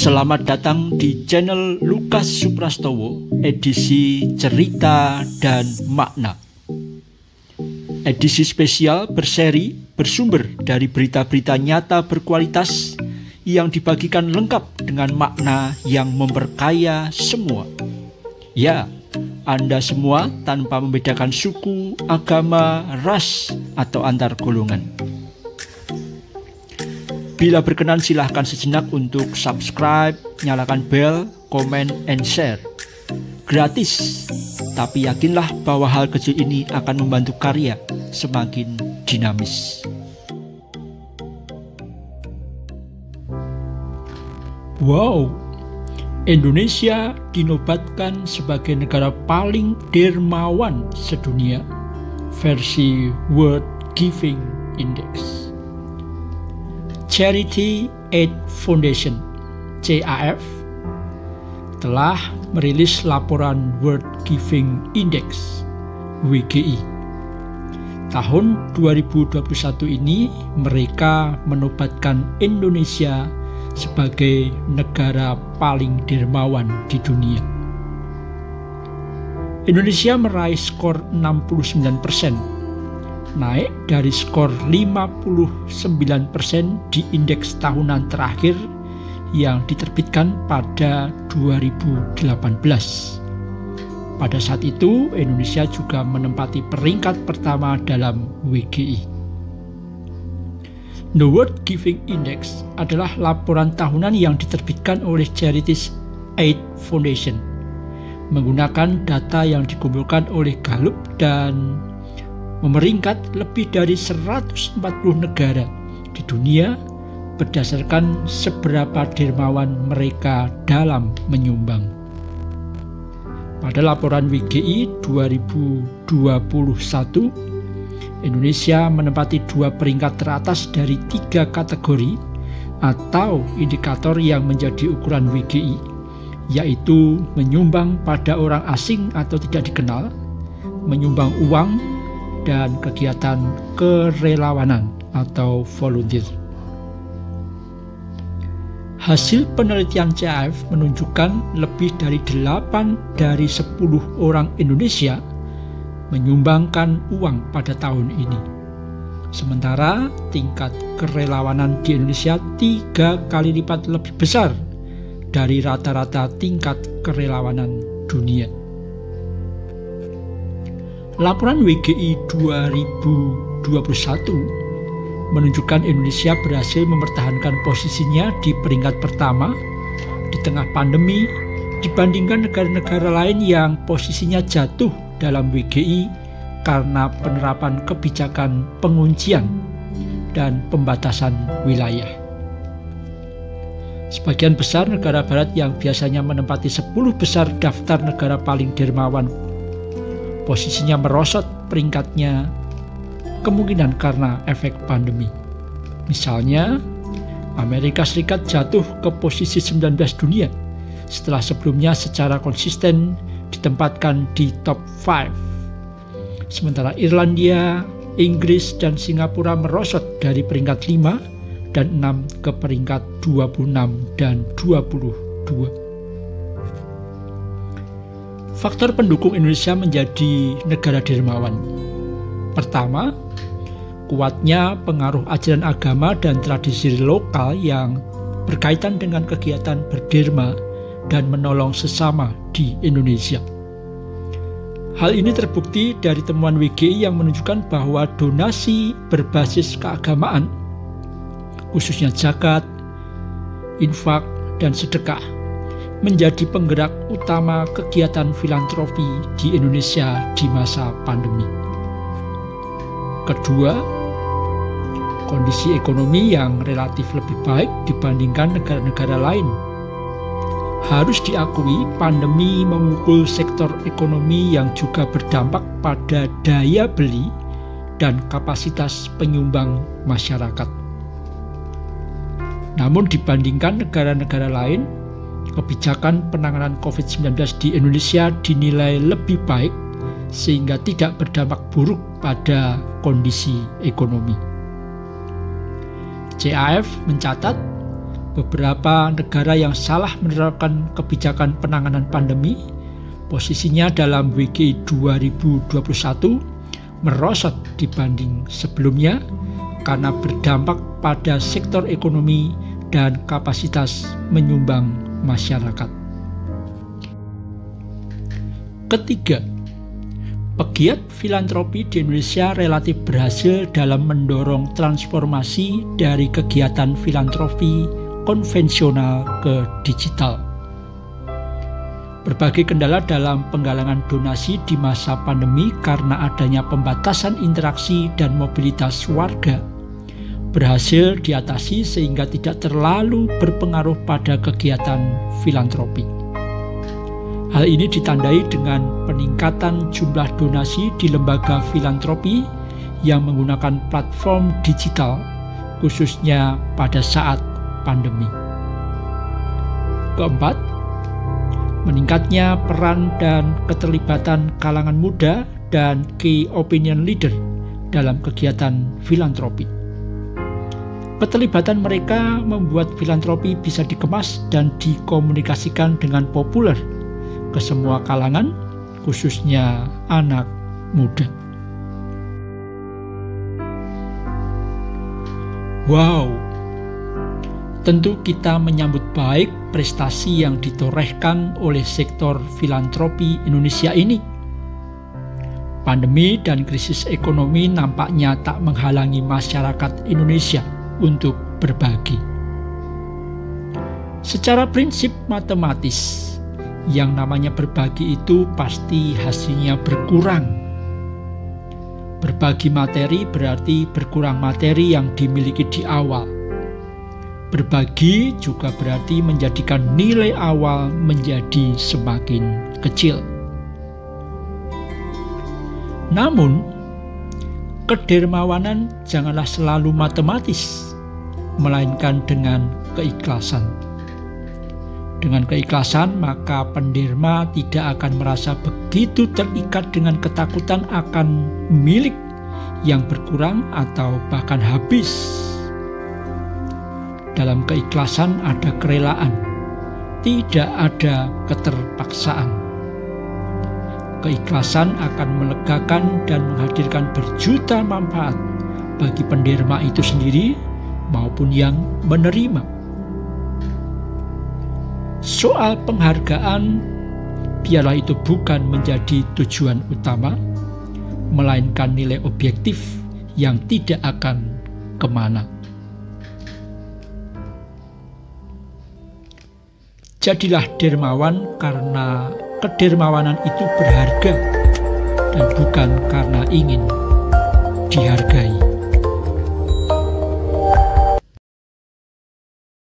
Selamat datang di channel Lukas Suprastowo, edisi Cerita dan Makna. Edisi spesial berseri bersumber dari berita-berita nyata berkualitas yang dibagikan lengkap dengan makna yang memperkaya semua. Ya, Anda semua tanpa membedakan suku, agama, ras, atau antar golongan. Bila berkenan silahkan sejenak untuk subscribe, nyalakan bel, komen, and share. Gratis, tapi yakinlah bahwa hal kecil ini akan membantu karya semakin dinamis. Wow, Indonesia dinobatkan sebagai negara paling dermawan sedunia versi World Giving Index. Charity Aid Foundation (CAF) telah merilis laporan World Giving Index (WGI). Tahun 2021 ini mereka menobatkan Indonesia sebagai negara paling dermawan di dunia. Indonesia meraih skor 69%, naik dari skor 59% di indeks tahunan terakhir yang diterbitkan pada 2018. Pada saat itu, Indonesia juga menempati peringkat pertama dalam WGI. The World Giving Index adalah laporan tahunan yang diterbitkan oleh Charity Aid Foundation, menggunakan data yang dikumpulkan oleh Gallup dan memeringkat lebih dari 140 negara di dunia berdasarkan seberapa dermawan mereka dalam menyumbang. Pada laporan WGI 2021, Indonesia menempati 2 peringkat teratas dari 3 kategori atau indikator yang menjadi ukuran WGI, yaitu menyumbang pada orang asing atau tidak dikenal, menyumbang uang, dan kegiatan kerelawanan atau volunteer. Hasil penelitian CAF menunjukkan lebih dari 8 dari 10 orang Indonesia menyumbangkan uang pada tahun ini. Sementara tingkat kerelawanan di Indonesia 3 kali lipat lebih besar dari rata-rata tingkat kerelawanan dunia. Laporan WGI 2021 menunjukkan Indonesia berhasil mempertahankan posisinya di peringkat pertama di tengah pandemi dibandingkan negara-negara lain yang posisinya jatuh dalam WGI karena penerapan kebijakan penguncian dan pembatasan wilayah. Sebagian besar negara barat yang biasanya menempati 10 besar daftar negara paling dermawan posisinya merosot peringkatnya, kemungkinan karena efek pandemi. Misalnya, Amerika Serikat jatuh ke posisi 19 dunia setelah sebelumnya secara konsisten ditempatkan di top 5. Sementara Irlandia, Inggris, dan Singapura merosot dari peringkat 5 dan 6 ke peringkat 26 dan 22. Faktor pendukung Indonesia menjadi negara dermawan. Pertama, kuatnya pengaruh ajaran agama dan tradisi lokal yang berkaitan dengan kegiatan berderma dan menolong sesama di Indonesia. Hal ini terbukti dari temuan WGI yang menunjukkan bahwa donasi berbasis keagamaan, khususnya zakat, infak, dan sedekah, menjadi penggerak utama kegiatan filantropi di Indonesia di masa pandemi. Kedua, kondisi ekonomi yang relatif lebih baik dibandingkan negara-negara lain. Harus diakui, pandemi memukul sektor ekonomi yang juga berdampak pada daya beli dan kapasitas penyumbang masyarakat. Namun dibandingkan negara-negara lain, kebijakan penanganan COVID-19 di Indonesia dinilai lebih baik sehingga tidak berdampak buruk pada kondisi ekonomi. CAF mencatat beberapa negara yang salah menerapkan kebijakan penanganan pandemi, posisinya dalam WGI 2021 merosot dibanding sebelumnya karena berdampak pada sektor ekonomi dan kapasitas menyumbang masyarakat. Ketiga, pegiat filantropi di Indonesia relatif berhasil dalam mendorong transformasi dari kegiatan filantropi konvensional ke digital. Berbagai kendala dalam penggalangan donasi di masa pandemi karena adanya pembatasan interaksi dan mobilitas warga berhasil diatasi sehingga tidak terlalu berpengaruh pada kegiatan filantropi. Hal ini ditandai dengan peningkatan jumlah donasi di lembaga filantropi yang menggunakan platform digital, khususnya pada saat pandemi. Keempat, meningkatnya peran dan keterlibatan kalangan muda dan key opinion leader dalam kegiatan filantropi. Keterlibatan mereka membuat filantropi bisa dikemas dan dikomunikasikan dengan populer ke semua kalangan, khususnya anak muda. Wow, tentu kita menyambut baik prestasi yang ditorehkan oleh sektor filantropi Indonesia ini. Pandemi dan krisis ekonomi nampaknya tak menghalangi masyarakat Indonesia untuk berbagi. Secara prinsip matematis, yang namanya berbagi itu pasti hasilnya berkurang. Berbagi materi berarti berkurang materi yang dimiliki di awal. Berbagi juga berarti menjadikan nilai awal menjadi semakin kecil. Namun, kedermawanan janganlah selalu matematis, melainkan dengan keikhlasan. Dengan keikhlasan, maka penderma tidak akan merasa begitu terikat dengan ketakutan akan milik yang berkurang atau bahkan habis. Dalam keikhlasan ada kerelaan, tidak ada keterpaksaan. Keikhlasan akan melegakan dan menghadirkan berjuta manfaat bagi penderma itu sendiri maupun yang menerima. Soal penghargaan, biarlah itu bukan menjadi tujuan utama, melainkan nilai objektif yang tidak akan kemana. Jadilah dermawan karena kedermawanan itu berharga dan bukan karena ingin dihargai.